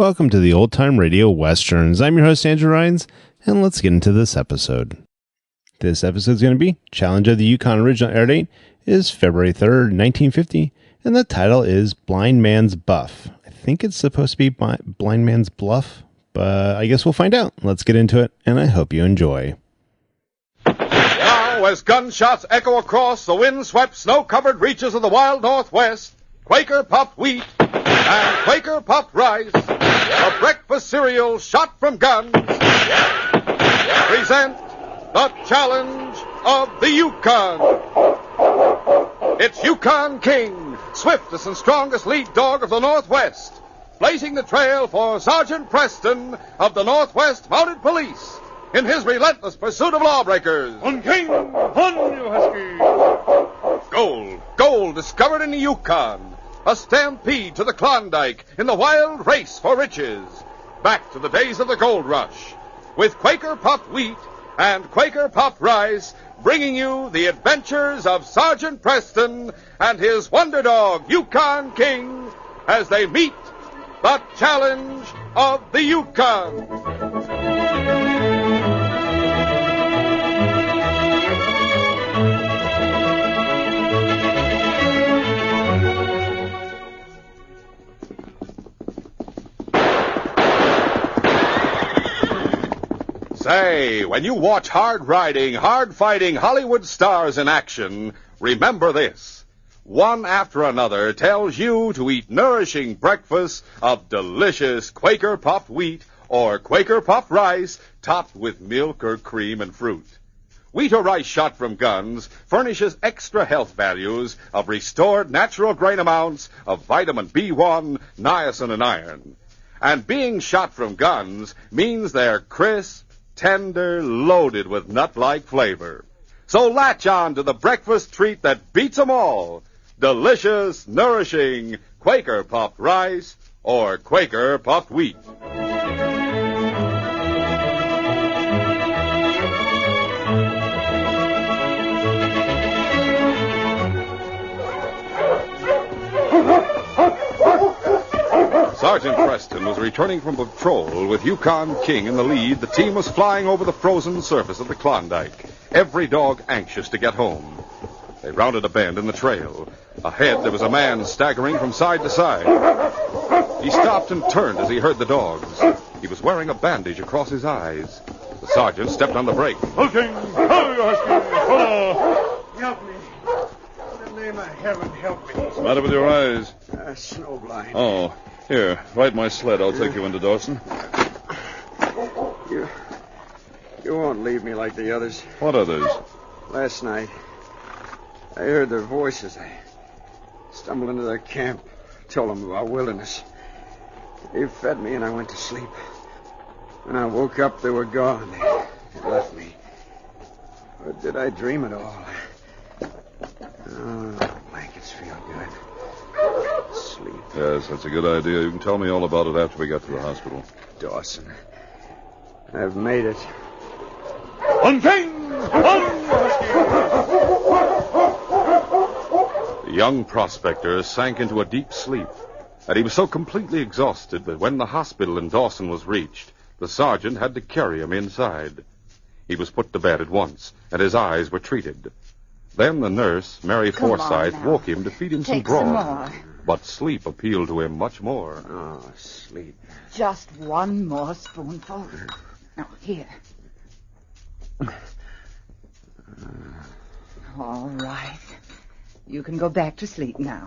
Welcome to the Old Time Radio Westerns. I'm your host, Andrew Rhynes, and let's get into this episode. This episode is going to be Challenge of the Yukon. Original air date is February 3rd, 1950, and the title is Blind Man's Buff. I think it's supposed to be Blind Man's Bluff, but I guess we'll find out. Let's get into it, and I hope you enjoy. Now, as gunshots echo across the wind-swept, snow-covered reaches of the wild Northwest, Quaker puffed wheat and Quaker puffed rice, a breakfast cereal shot from guns, present the Challenge of the Yukon. It's Yukon King, swiftest and strongest lead dog of the Northwest, blazing the trail for Sergeant Preston of the Northwest Mounted Police in his relentless pursuit of lawbreakers. On King, on you husky! Gold discovered in the Yukon. A stampede to the Klondike in the wild race for riches. Back to the days of the gold rush. With Quaker puffed wheat and Quaker puffed rice, bringing you the adventures of Sergeant Preston and his wonder dog, Yukon King, as they meet the Challenge of the Yukon. Say, when you watch hard-riding, hard-fighting Hollywood stars in action, remember this. One after another tells you to eat nourishing breakfasts of delicious Quaker puffed wheat or Quaker puffed rice topped with milk or cream and fruit. Wheat or rice shot from guns furnishes extra health values of restored natural grain amounts of vitamin B1, niacin, and iron. And being shot from guns means they're crisp, tender, loaded with nut-like flavor. So latch on to the breakfast treat that beats 'em all. Delicious, nourishing Quaker puffed rice or Quaker puffed wheat. Sergeant Preston was returning from patrol with Yukon King in the lead. The team was flying over the frozen surface of the Klondike, every dog anxious to get home. They rounded a bend in the trail. Ahead, there was a man staggering from side to side. He stopped and turned as he heard the dogs. He was wearing a bandage across his eyes. The sergeant stepped on the brake. King, how you husky? Help me. In the name of heaven, help me. What's the matter with your eyes? Snowblind. Oh, here, ride my sled. I'll take you into Dawson. You won't leave me like the others. What others? Last night, I heard their voices. I stumbled into their camp, told them about wilderness. They fed me and I went to sleep. When I woke up, they were gone. They left me. Or did I dream it all? Oh, blankets feel good. Sleep. Yes, that's a good idea. You can tell me all about it after we get to the hospital. Dawson. I've made it. On King! On The young prospector sank into a deep sleep, and he was so completely exhausted that when the hospital in Dawson was reached, the sergeant had to carry him inside. He was put to bed at once, and his eyes were treated. Then the nurse, Mary Forsyth, woke him to feed him some broth. But sleep appealed to him much more. Oh, sleep. Just one more spoonful. Now, here. All right. You can go back to sleep now.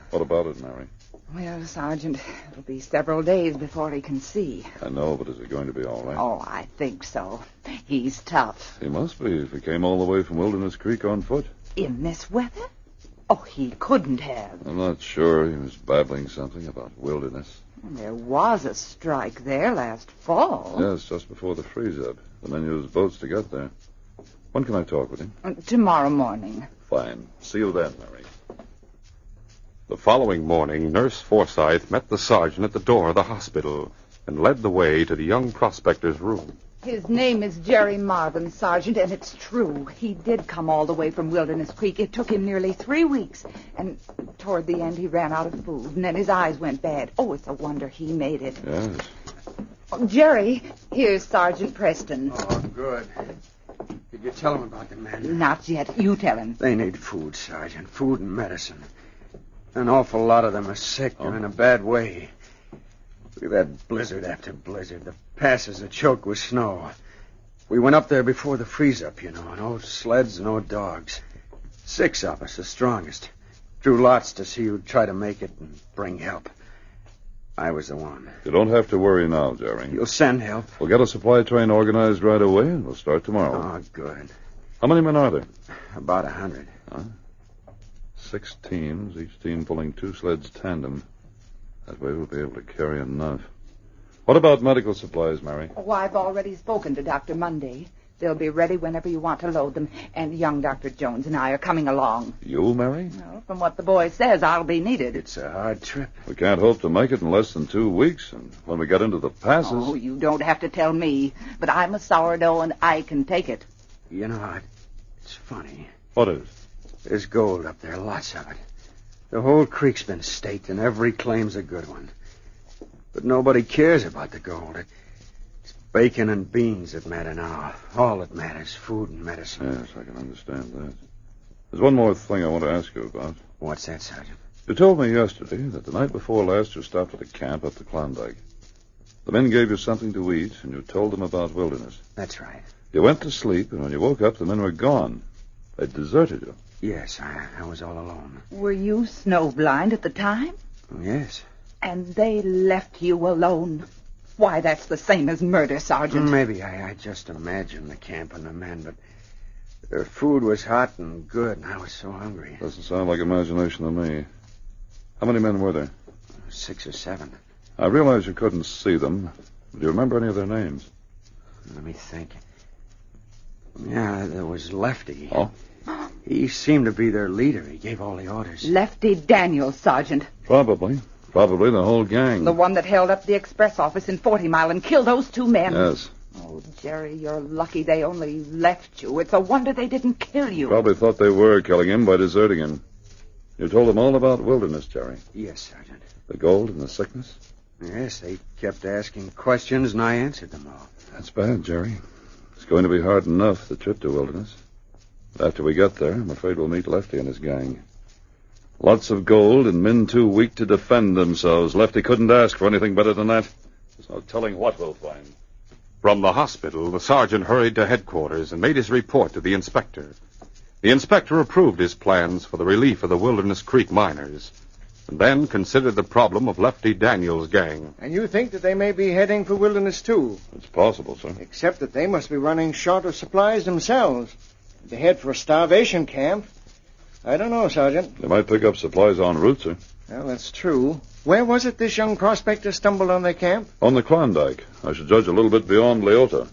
What about it, Mary? Well, Sergeant, it'll be several days before he can see. I know, but is it going to be all right? Oh, I think so. He's tough. He must be if he came all the way from Wilderness Creek on foot. In this weather? Oh, he couldn't have. I'm not sure. He was babbling something about wilderness. There was a strike there last fall. Yes, just before the freeze-up. The men used boats to get there. When can I talk with him? Tomorrow morning. Fine. See you then, Mary. The following morning, Nurse Forsyth met the sergeant at the door of the hospital and led the way to the young prospector's room. His name is Jerry Marvin, Sergeant, and it's true. He did come all the way from Wilderness Creek. It took him nearly 3 weeks. And Toward the end, he ran out of food, and then his eyes went bad. Oh, it's a wonder he made it. Yes. Oh, Jerry, here's Sergeant Preston. Oh, good. Did you tell him about the men? Not yet. You tell him. They need food, Sergeant. Food and medicine. An awful lot of them are sick. They're in a bad way. We've had blizzard after blizzard. The passes are choked with snow. We went up there before the freeze-up, you know. No sleds, no dogs. 6 of us, the strongest. Drew lots to see who'd try to make it and bring help. I was the one. You don't have to worry now, Jerry. You'll send help? We'll get a supply train organized right away, and we'll start tomorrow. Oh, good. How many men are there? About 100. 6 teams, each team pulling 2 sleds tandem. That way we'll be able to carry enough. What about medical supplies, Mary? Oh, I've already spoken to Dr. Monday. They'll be ready whenever you want to load them. And young Dr. Jones and I are coming along. You, Mary? Well, from what the boy says, I'll be needed. It's a hard trip. We can't hope to make it in less than 2 weeks, and when we get into the passes... Oh, you don't have to tell me. But I'm a sourdough, and I can take it. You know, it's funny. What is? There's gold up there, lots of it. The whole creek's been staked, and every claim's a good one. But nobody cares about the gold. It's bacon and beans that matter now. All that matters, food and medicine. Yes, I can understand that. There's one more thing I want to ask you about. What's that, Sergeant? You told me yesterday that the night before last you stopped at a camp up the Klondike. The men gave you something to eat, and you told them about Wilderness. That's right. You went to sleep, and when you woke up, the men were gone. They'd deserted you. Yes, I was all alone. Were you snowblind at the time? Yes. And they left you alone? Why, that's the same as murder, Sergeant. Maybe I just imagined the camp and the men, but their food was hot and good, and I was so hungry. Doesn't sound like imagination to me. How many men were there? 6 or 7. I realize you couldn't see them. Do you remember any of their names? Let me think. Yeah, there was Lefty. Oh? He seemed to be their leader. He gave all the orders. Lefty Daniels, Sergeant. Probably. Probably the whole gang. The one that held up the express office in 40 Mile and killed those 2 men. Yes. Oh, Jerry, you're lucky they only left you. It's a wonder they didn't kill you. Probably thought they were killing him by deserting him. You told them all about Wilderness, Jerry. Yes, Sergeant. The gold and the sickness? Yes, they kept asking questions, and I answered them all. That's bad, Jerry. It's going to be hard enough, the trip to Wilderness. But after we get there, I'm afraid we'll meet Lefty and his gang. Lots of gold and men too weak to defend themselves. Lefty couldn't ask for anything better than that. There's no telling what we'll find. From the hospital, the sergeant hurried to headquarters and made his report to the inspector. The inspector approved his plans for the relief of the Wilderness Creek miners, and then considered the problem of Lefty Daniels' gang. And you think that they may be heading for Wilderness, too? It's possible, sir. Except that they must be running short of supplies themselves. They head for a starvation camp. I don't know, Sergeant. They might pick up supplies en route, sir. Well, that's true. Where was it this young prospector stumbled on their camp? On the Klondike. I should judge a little bit beyond Leota.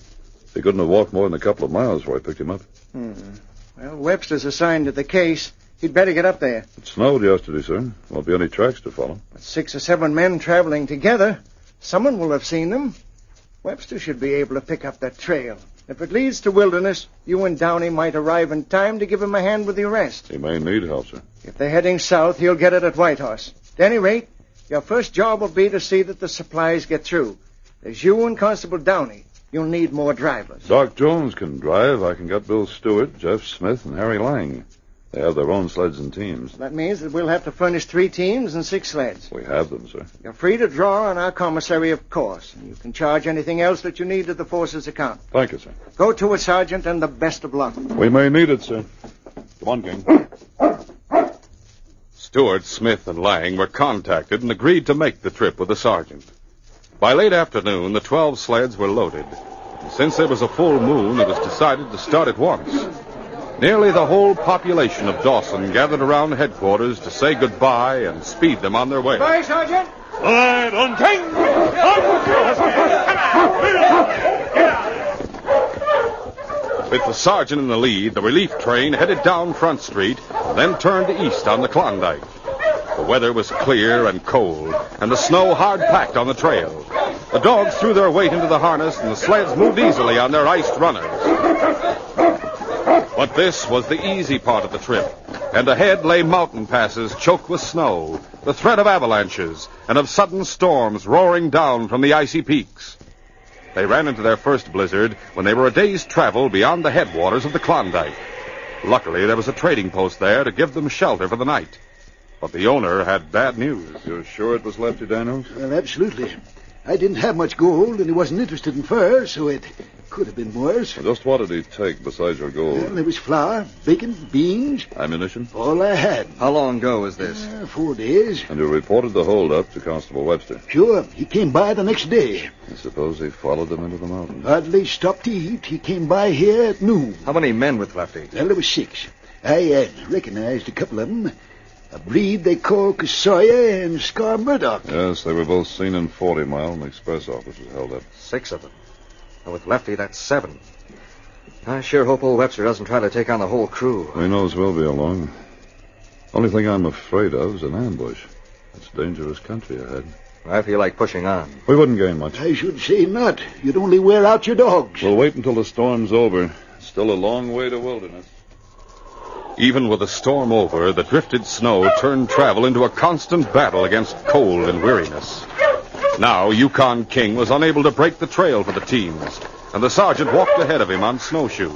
He couldn't have walked more than a couple of miles before I picked him up. Well, Webster's assigned to the case. He'd better get up there. It snowed yesterday, sir. Won't be any tracks to follow. But 6 or 7 men traveling together. Someone will have seen them. Webster should be able to pick up that trail. If it leads to Wilderness, you and Downey might arrive in time to give him a hand with the arrest. He may need help, sir. If they're heading south, he'll get it at Whitehorse. At any rate, your first job will be to see that the supplies get through. There's you and Constable Downey. You'll need more drivers. Doc Jones can drive. I can get Bill Stewart, Jeff Smith, and Harry Lang. They have their own sleds and teams. That means that we'll have to furnish 3 teams and 6 sleds. We have them, sir. You're free to draw on our commissary, of course, and you can charge anything else that you need to the force's account. Thank you, sir. Go to it, Sergeant, and the best of luck. We may need it, sir. Come on, gang. Stewart, Smith, and Lang were contacted and agreed to make the trip with the sergeant. By late afternoon, the 12 sleds were loaded. And since there was a full moon, it was decided to start at once. Nearly the whole population of Dawson gathered around headquarters to say goodbye and speed them on their way. Bye, Sergeant. With the sergeant in the lead, the relief train headed down Front Street, then turned east on the Klondike. The weather was clear and cold, and the snow hard-packed on the trail. The dogs threw their weight into the harness, and the sleds moved easily on their iced runners. But this was the easy part of the trip, and ahead lay mountain passes choked with snow, the threat of avalanches, and of sudden storms roaring down from the icy peaks. They ran into their first blizzard when they were a day's travel beyond the headwaters of the Klondike. Luckily, there was a trading post there to give them shelter for the night. But the owner had bad news. You're sure it was Lefty Daniels? Well, absolutely. I didn't have much gold, and he wasn't interested in fur, so it could have been worse. Well, just what did he take besides your gold? Well, there was flour, bacon, beans. Ammunition? All I had. How long ago was this? 4 days. And you reported the holdup to Constable Webster? Sure. He came by the next day. I suppose he followed them into the mountains. Hardly stopped to eat. He came by here at noon. How many men with Lefty? Well, there was 6. I recognized a couple of them. A breed they call Casoya and Scar Murdoch. Yes, they were both seen in 40 Mile when the express office was held up. 6 of them. And with Lefty, that's 7. I sure hope old Webster doesn't try to take on the whole crew. He knows we'll be along. Only thing I'm afraid of is an ambush. It's dangerous country ahead. I feel like pushing on. We wouldn't gain much. I should say not. You'd only wear out your dogs. We'll wait until the storm's over. It's still a long way to wilderness. Even with the storm over, the drifted snow turned travel into a constant battle against cold and weariness. Now, Yukon King was unable to break the trail for the teams, and the sergeant walked ahead of him on snowshoes.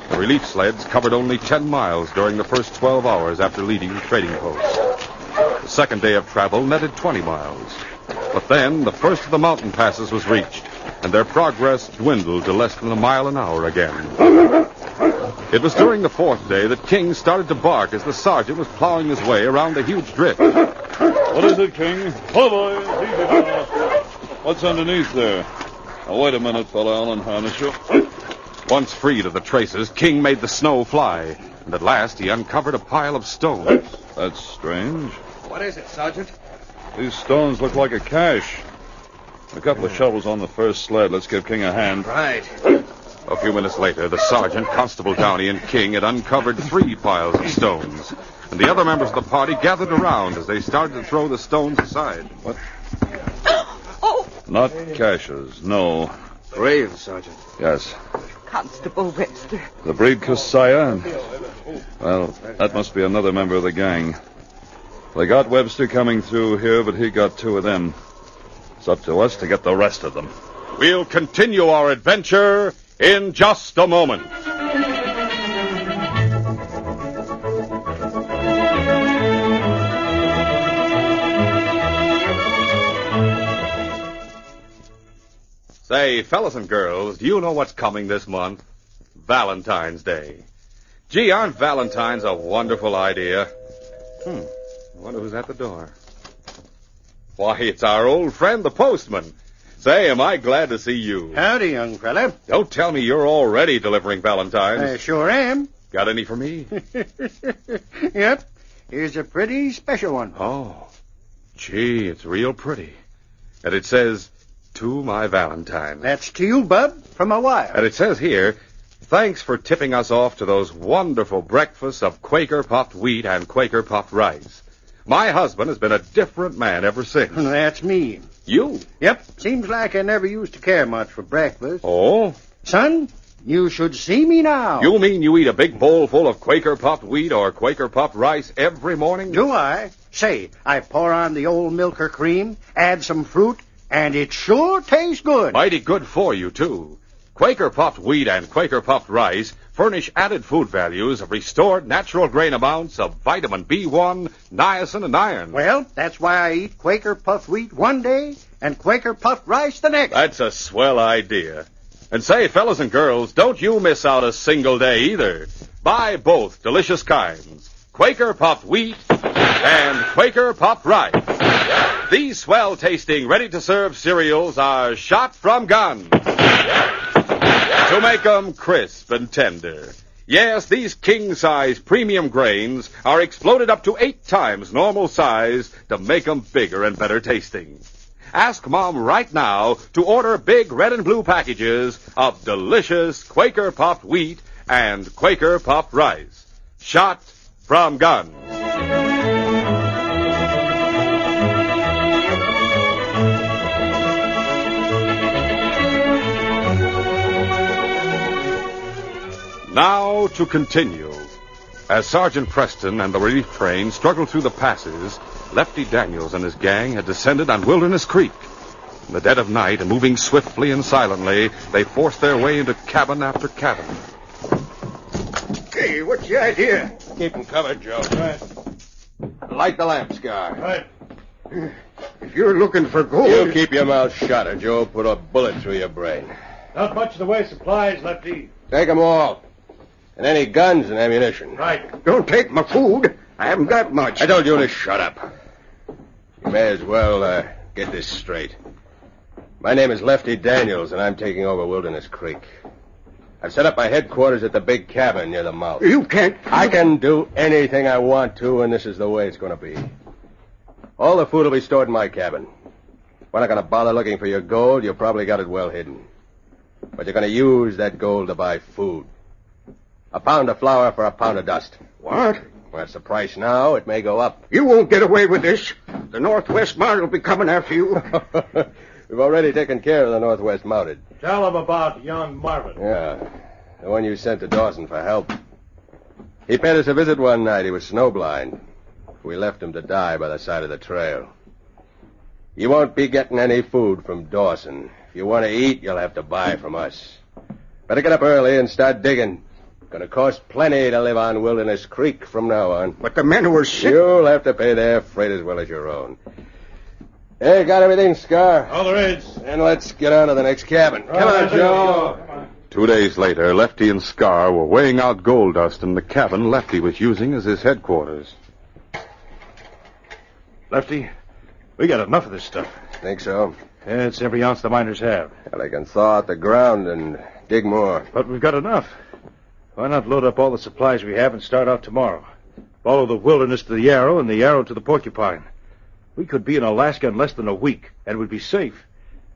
The relief sleds covered only 10 miles during the first 12 hours after leaving the trading post. The second day of travel netted 20 miles. But then, the first of the mountain passes was reached, and their progress dwindled to less than a mile an hour again. It was during the 4th day that King started to bark as the sergeant was plowing his way around the huge drift. What is it, King? Oh, boy. Easy now. What's underneath there? Now, wait a minute, fella. I'll unharness you. Once freed of the traces, King made the snow fly, and at last he uncovered a pile of stones. That's strange. What is it, Sergeant? These stones look like a cache. A couple of shovels on the first sled. Let's give King a hand. Right. A few minutes later, the sergeant, Constable Downey, and King had uncovered 3 piles of stones, and the other members of the party gathered around as they started to throw the stones aside. What? Oh, Not caches, no. Brave, Sergeant. Yes. Constable Webster. The breed Casoya, and... Well, that must be another member of the gang. They got Webster coming through here, but he got 2 of them. It's up to us to get the rest of them. We'll continue our adventure in just a moment. Say, fellas and girls, do you know what's coming this month? Valentine's Day. Gee, aren't Valentines a wonderful idea? I wonder who's at the door. Why, it's our old friend, the postman. Say, am I glad to see you. Howdy, young fella. Don't tell me you're already delivering Valentines. I sure am. Got any for me? Yep. Here's a pretty special one. Oh, gee, it's real pretty. And it says, to my Valentine. That's to you, bub, from a wire. And it says here, thanks for tipping us off to those wonderful breakfasts of Quaker puffed wheat and Quaker puffed rice. My husband has been a different man ever since. That's me. You? Yep. Seems like I never used to care much for breakfast. Oh? Son, you should see me now. You mean you eat a big bowl full of Quaker puffed wheat or Quaker puffed rice every morning? Do I? Say, I pour on the old milk or cream, add some fruit, and it sure tastes good. Mighty good for you, too. Quaker puffed wheat and Quaker puffed rice furnish added food values of restored natural grain amounts of vitamin B1, niacin, and iron. Well, that's why I eat Quaker puffed wheat one day and Quaker puffed rice the next. That's a swell idea. And say, fellas and girls, don't you miss out a single day either. Buy both delicious kinds, Quaker puffed wheat and Quaker puffed rice. These swell-tasting, ready-to-serve cereals are shot from guns to make them crisp and tender. Yes, these king-size premium grains are exploded up to 8 times normal size to make them bigger and better tasting. Ask Mom right now to order big red and blue packages of delicious Quaker puffed wheat and Quaker puffed rice. Shot from guns. Now to continue. As Sergeant Preston and the relief train struggled through the passes, Lefty Daniels and his gang had descended on Wilderness Creek. In the dead of night, and moving swiftly and silently, they forced their way into cabin after cabin. Hey, what's the idea? Keep them covered, Joe. Right. Light the lamp, Scar. Right. If you're looking for gold... You keep your mouth shut, or Joe put a bullet through your brain. Not much in the way of supplies, Lefty. Take them all. And any guns and ammunition. Right. Don't take my food. I haven't got much. I told you to shut up. You may as well get this straight. My name is Lefty Daniels, and I'm taking over Wilderness Creek. I've set up my headquarters at the big cabin near the mouth. You can't... I can do anything I want to, and this is the way it's going to be. All the food will be stored in my cabin. We're not going to bother looking for your gold. You probably got it well hidden. But you're going to use that gold to buy food. A pound of flour for a pound of dust. What? Well, that's the price now. It may go up. You won't get away with this. The Northwest Mounted will be coming after you. We've already taken care of the Northwest Mounted. Tell them about young Marvin. Yeah, the one you sent to Dawson for help. He paid us a visit one night. He was snowblind. We left him to die by the side of the trail. You won't be getting any food from Dawson. If you want to eat, you'll have to buy from us. Better get up early and start digging. Gonna cost plenty to live on Wilderness Creek from now on. But the men who were sick... You'll have to pay their freight as well as your own. Hey, got everything, Scar? All there is. And let's get on to the next cabin. Come on, Joe. Come on. 2 days later, Lefty and Scar were weighing out gold dust in the cabin Lefty was using as his headquarters. Lefty, we got enough of this stuff. Think so? Yeah, it's every ounce the miners have. Well, they can thaw out the ground and dig more. But we've got enough. Why not load up all the supplies we have and start out tomorrow? Follow the Wilderness to the Yarrow and the Yarrow to the Porcupine. We could be in Alaska in less than a week, and we'd be safe,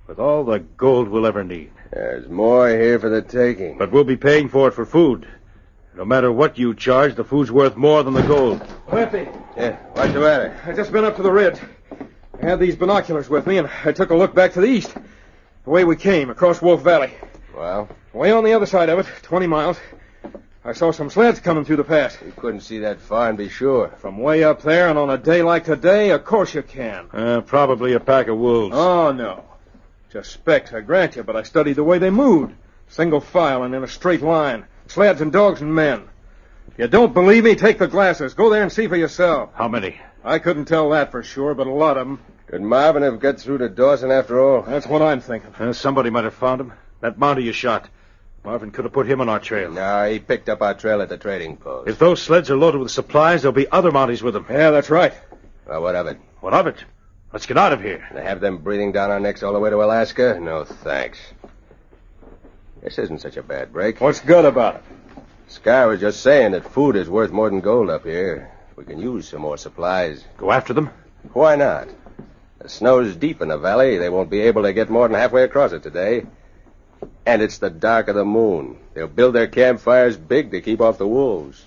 with all the gold we'll ever need. There's more here for the taking. But we'll be paying for it for food. No matter what you charge, the food's worth more than the gold. Lefty, Yeah, what's the matter? I just been up to the ridge. I had these binoculars with me, and I took a look back to the east. The way we came, across Wolf Valley. Well, Way on the other side of it, 20 miles, I saw some sleds coming through the pass. you couldn't see that far and be sure. From way up there, and on a day like today, of course you can. Probably a pack of wolves. Oh, no. Just specks, I grant you, but I studied the way they moved. Single file and in a straight line. Sleds and dogs and men. If you don't believe me, take the glasses. Go there and see for yourself. How many? I couldn't tell that for sure, but a lot of them. Could Marvin have got through to Dawson after all? That's what I'm thinking. Somebody might have found him. That mountie you shot. Marvin could have put him on our trail. No, he picked up our trail at the trading post. If those sleds are loaded with supplies, there'll be other mounties with them. Yeah, that's right. Well, what of it? What of it? Let's get out of here. To have them breathing down our necks all the way to Alaska? No, thanks. This isn't such a bad break. What's good about it? Scar was just saying that food is worth more than gold up here. We can use some more supplies. Go after them? Why not? The snow's deep in the valley. They won't be able to get more than halfway across it today. And it's the dark of the moon. They'll build their campfires big to keep off the wolves.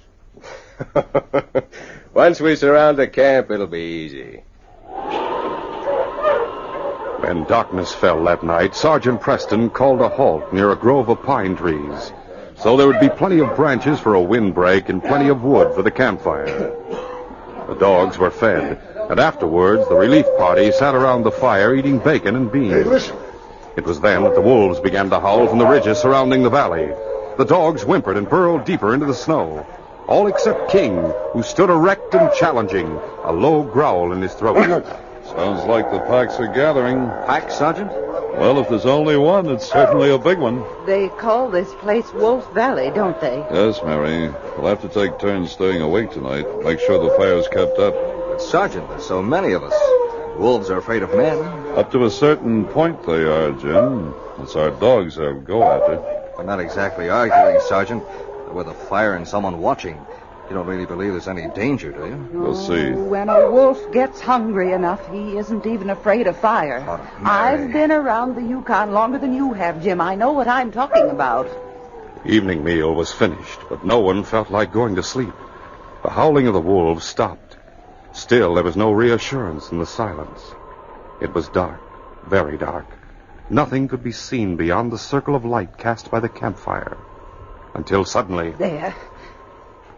Once we surround the camp, it'll be easy. When darkness fell that night, Sergeant Preston called a halt near a grove of pine trees, so there would be plenty of branches for a windbreak and plenty of wood for the campfire. The dogs were fed, and afterwards the relief party sat around the fire eating bacon and beans. Hey, listen. It was then that the wolves began to howl from the ridges surrounding the valley. The dogs whimpered and burrowed deeper into the snow, all except King, who stood erect and challenging, a low growl in his throat. Sounds like the packs are gathering. Pack, Sergeant? Well, if there's only one, it's certainly a big one. They call this place Wolf Valley, don't they? Yes, Mary. We'll have to take turns staying awake tonight. Make sure the fire's kept up. But, Sergeant, there's so many of us. Wolves are afraid of men. Up to a certain point they are, Jim. It's our dogs they'll go after. I'm not exactly arguing, Sergeant. With a fire and someone watching, you don't really believe there's any danger, do you? We'll see. When a wolf gets hungry enough, he isn't even afraid of fire. Oh, Mary. I've been around the Yukon longer than you have, Jim. I know what I'm talking about. Evening meal was finished, but no one felt like going to sleep. The howling of the wolves stopped. Still, there was no reassurance in the silence. It was dark, very dark. Nothing could be seen beyond the circle of light cast by the campfire. Until suddenly... There.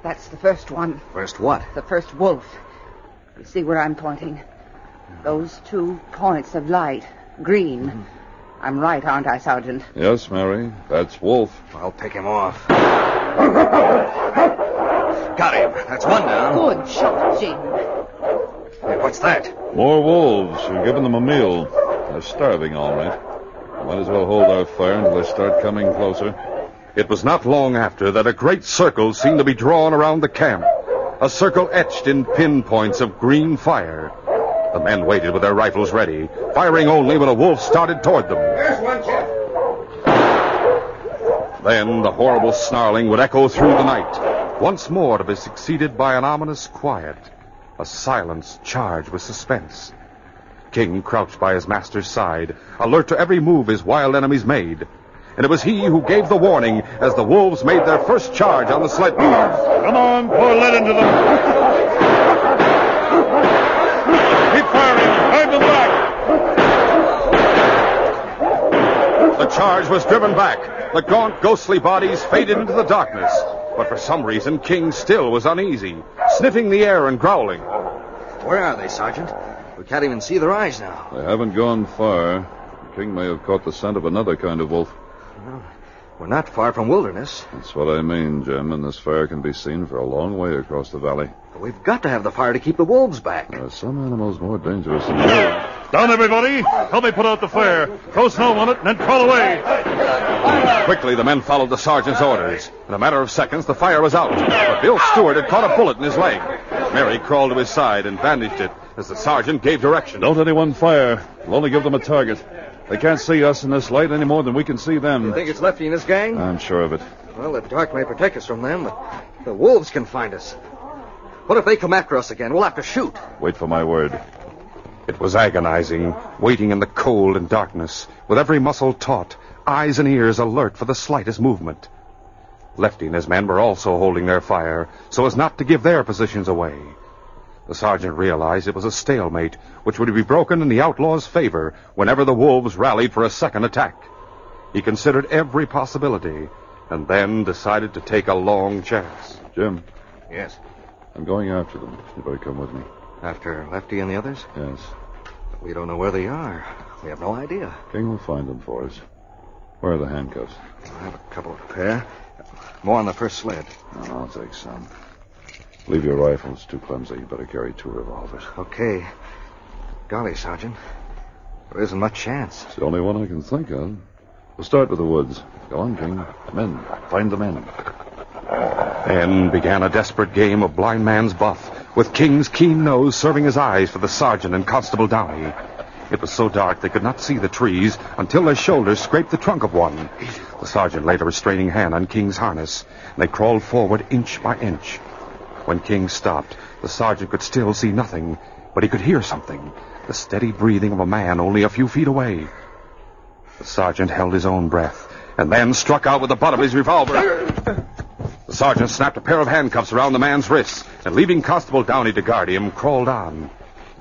That's the first one. First what? The first wolf. You see where I'm pointing? Those 2 points of light. Green. Mm-hmm. I'm right, aren't I, Sergeant? Yes, Mary. That's Wolf. I'll pick him off. Got him. That's one down. Good shot, Jim. Hey, what's that? More wolves. You're giving them a meal. They're starving, all right. Might as well hold our fire until they start coming closer. It was not long after that a great circle seemed to be drawn around the camp. A circle etched in pinpoints of green fire. The men waited with their rifles ready, firing only when a wolf started toward them. There's one, Jeff. Then the horrible snarling would echo through the night, once more to be succeeded by an ominous quiet, a silence charged with suspense. King crouched by his master's side, alert to every move his wild enemies made. And it was he who gave the warning as the wolves made their first charge on the sled. Come on, pour lead into them. Keep firing. Drive them back. The charge was driven back. The gaunt, ghostly bodies faded into the darkness. But for some reason, King still was uneasy, sniffing the air and growling. Where are they, Sergeant? We can't even see their eyes now. They haven't gone far. King may have caught the scent of another kind of wolf. Well, we're not far from wilderness. That's what I mean, Jim, and this fire can be seen for a long way across the valley. But we've got to have the fire to keep the wolves back. There are some animals more dangerous than wolves. Down, everybody. Help me put out the fire. Throw snow on it and then crawl away. Quickly, the men followed the sergeant's orders. In a matter of seconds, the fire was out. But Bill Stewart had caught a bullet in his leg. Mary crawled to his side and bandaged it as the sergeant gave direction. Don't anyone fire. We'll only give them a target. They can't see us in this light any more than we can see them. You think it's Lefty and his gang? I'm sure of it. Well, the dark may protect us from them, but the wolves can find us. What if they come after us again? We'll have to shoot. Wait for my word. It was agonizing, waiting in the cold and darkness, with every muscle taut, eyes and ears alert for the slightest movement. Lefty and his men were also holding their fire, so as not to give their positions away. The sergeant realized it was a stalemate, which would be broken in the outlaws' favor whenever the wolves rallied for a second attack. He considered every possibility, and then decided to take a long chance. Jim. Yes? I'm going after them. You better come with me. After Lefty and the others? Yes. We don't know where they are. We have no idea. King will find them for us. Where are the handcuffs? I have a couple of pair. More on the first sled. I'll take some. Leave your rifle. It's too clumsy. You better carry 2 revolvers. Okay. Golly, Sergeant. There isn't much chance. It's the only one I can think of. We'll start with the woods. Go on, King. Men. Find the men. Then began a desperate game of blind man's buff, with King's keen nose serving as eyes for the sergeant and Constable Downey. It was so dark they could not see the trees until their shoulders scraped the trunk of one. The sergeant laid a restraining hand on King's harness, and they crawled forward inch by inch. When King stopped, the sergeant could still see nothing, but he could hear something, the steady breathing of a man only a few feet away. The sergeant held his own breath, and then struck out with the butt of his revolver. The sergeant snapped a pair of handcuffs around the man's wrists, and leaving Constable Downey to guard him, crawled on.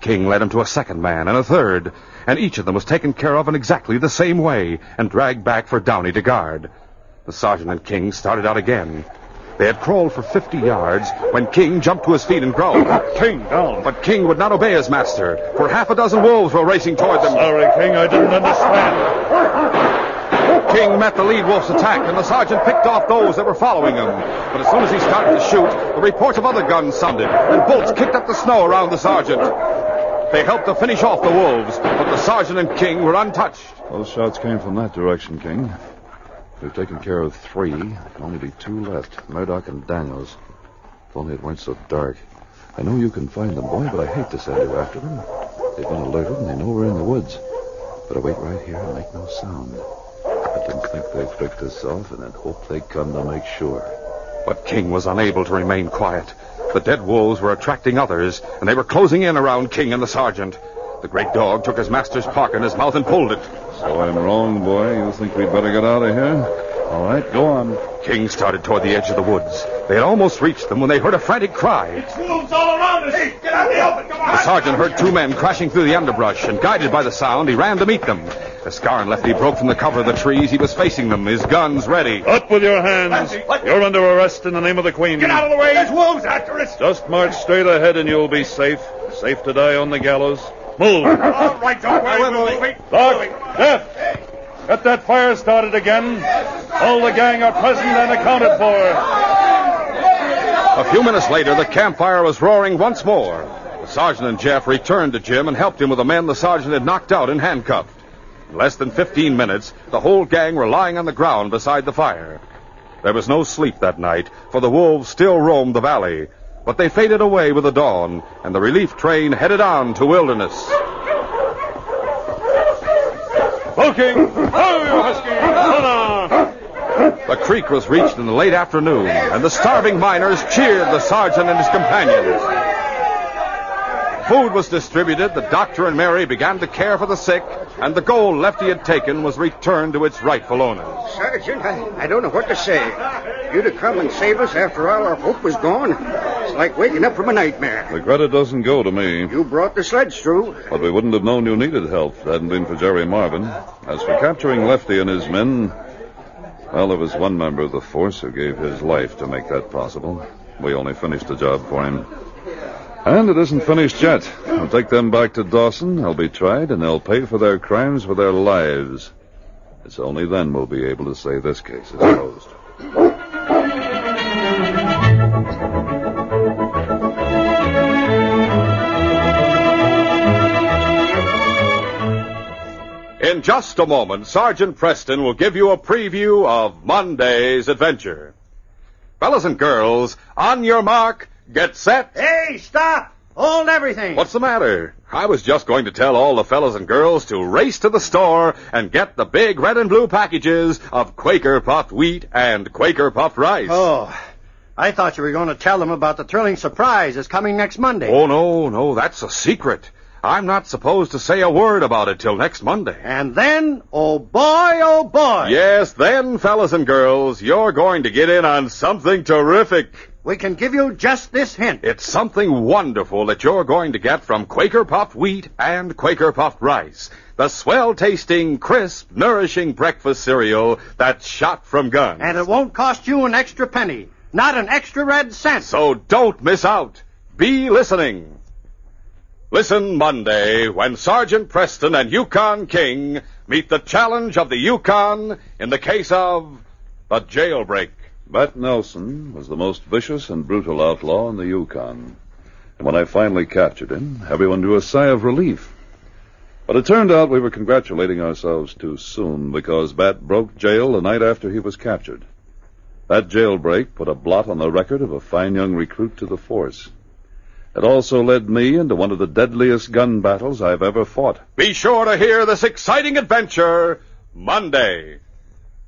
King led him to a second man and a third, and each of them was taken care of in exactly the same way and dragged back for Downey to guard. The sergeant and King started out again. They had crawled for 50 yards when King jumped to his feet and growled. King, down. But King would not obey his master, for half a dozen wolves were racing toward them. Sorry, King, I didn't understand. King met the lead wolf's attack, and the sergeant picked off those that were following him. But as soon as he started to shoot, the reports of other guns sounded, and bolts kicked up the snow around the sergeant. They helped to finish off the wolves, but the sergeant and King were untouched. Those shots came from that direction, King. We've taken care of 3. There can only be 2 left, Murdoch and Daniels. If only it weren't so dark. I know you can find them, boy, but I hate to send you after them. They've been alerted, and they know we're in the woods. Better wait right here and make no sound. I didn't think they'd pick this off, and I'd hope they'd come to make sure. But King was unable to remain quiet. The dead wolves were attracting others, and they were closing in around King and the sergeant. The great dog took his master's parka in his mouth and pulled it. So I'm wrong, boy. You think we'd better get out of here? All right, go on. King started toward the edge of the woods. They had almost reached them when they heard a frantic cry. It's wolves all around us! Hey, get out in the open, come on! The sergeant heard 2 men crashing through the underbrush, and guided by the sound, he ran to meet them. As Scar and Lefty broke from the cover of the trees, he was facing them, his guns ready. Up with your hands. You're under arrest in the name of the Queen. Get out of the way! There's wolves after us! Just march straight ahead and you'll be safe. Safe to die on the gallows. Move. All right, don't worry, we'll wait. Lock, Jeff, get that fire started again. All the gang are present and accounted for. A few minutes later, the campfire was roaring once more. The sergeant and Jeff returned to Jim and helped him with the men the sergeant had knocked out and handcuffed. In less than 15 minutes, the whole gang were lying on the ground beside the fire. There was no sleep that night, for the wolves still roamed the valley. But they faded away with the dawn, and the relief train headed on to Wilderness. Looking! Oh, Husky! Hold on! The creek was reached in the late afternoon, and the starving miners cheered the sergeant and his companions. Food was distributed, the doctor and Mary began to care for the sick, and the gold Lefty had taken was returned to its rightful owner. Sergeant, I don't know what to say. You'd have come and saved us after all our hope was gone. It's like waking up from a nightmare. The credit doesn't go to me. You brought the sledge through. But we wouldn't have known you needed help if it hadn't been for Jerry Marvin. As for capturing Lefty and his men, well, there was one member of the force who gave his life to make that possible. We only finished the job for him. And it isn't finished yet. I'll take them back to Dawson. They'll be tried, and they'll pay for their crimes with their lives. It's only then we'll be able to say this case is closed. In just a moment, Sergeant Preston will give you a preview of Monday's adventure. Fellas and girls, on your mark, get set. Hey, stop! Hold everything! What's the matter? I was just going to tell all the fellas and girls to race to the store and get the big red and blue packages of Quaker puffed wheat and Quaker puffed rice. Oh, I thought you were going to tell them about the thrilling surprise that's coming next Monday. Oh, no, that's a secret. I'm not supposed to say a word about it till next Monday. And then, oh boy. Yes, then, fellas and girls, you're going to get in on something terrific. We can give you just this hint. It's something wonderful that you're going to get from Quaker puffed wheat and Quaker puffed rice. The swell-tasting, crisp, nourishing breakfast cereal that's shot from guns. And it won't cost you an extra penny. Not an extra red cent. So don't miss out. Be listening. Listen Monday when Sergeant Preston and Yukon King meet the challenge of the Yukon in the case of the jailbreak. Bat Nelson was the most vicious and brutal outlaw in the Yukon. And when I finally captured him, everyone drew a sigh of relief. But it turned out we were congratulating ourselves too soon because Bat broke jail the night after he was captured. That jailbreak put a blot on the record of a fine young recruit to the force. It also led me into one of the deadliest gun battles I've ever fought. Be sure to hear this exciting adventure Monday.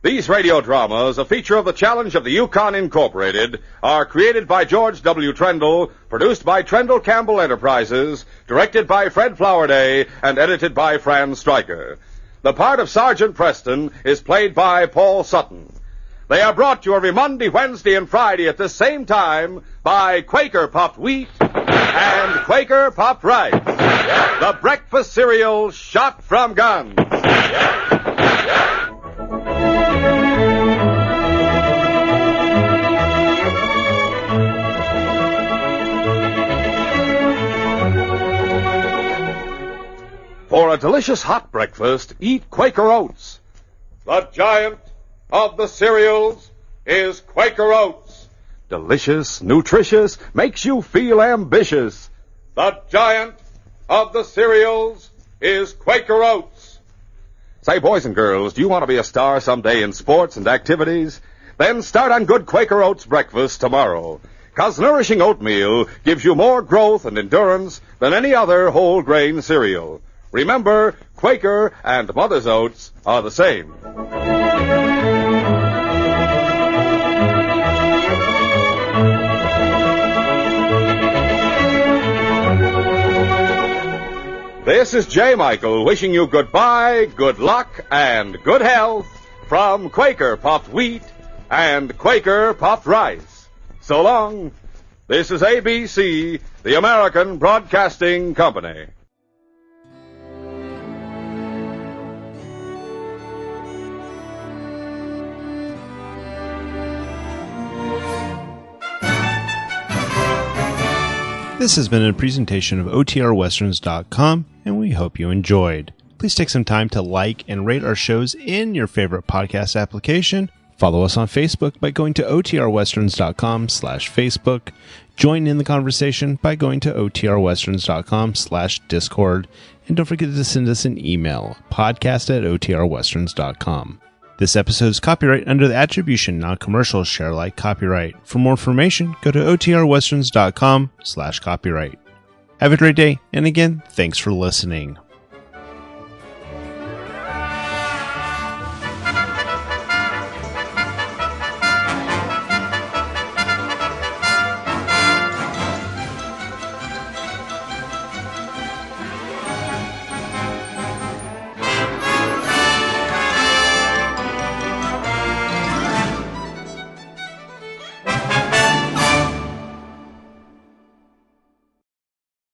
These radio dramas, a feature of the Challenge of the Yukon Incorporated, are created by George W. Trendle, produced by Trendle Campbell Enterprises, directed by Fred Flowerday, and edited by Fran Striker. The part of Sergeant Preston is played by Paul Sutton. They are brought to you every Monday, Wednesday, and Friday at the same time by Quaker Puffed Wheat and Quaker Puffed Rice, the breakfast cereal shot from guns. For a delicious hot breakfast, eat Quaker Oats. The giant of the cereals is Quaker Oats. Delicious, nutritious, makes you feel ambitious. The giant of the cereals is Quaker Oats. Say, boys and girls, do you want to be a star someday in sports and activities? Then start on good Quaker Oats breakfast tomorrow. 'Cause nourishing oatmeal gives you more growth and endurance than any other whole grain cereal. Remember, Quaker and Mother's Oats are the same. This is J. Michael wishing you goodbye, good luck, and good health from Quaker Puffed Wheat and Quaker Puffed Rice. So long. This is ABC, the American Broadcasting Company. This has been a presentation of OTRWesterns.com, and we hope you enjoyed. Please take some time to like and rate our shows in your favorite podcast application. Follow us on Facebook by going to OTRWesterns.com/Facebook. Join in the conversation by going to OTRWesterns.com/Discord. And don't forget to send us an email, podcast@OTRWesterns.com. This episode is copyright under the Attribution Non-Commercial Share Alike copyright. For more information, go to OTRWesterns.com/copyright. Have a great day, and again, thanks for listening.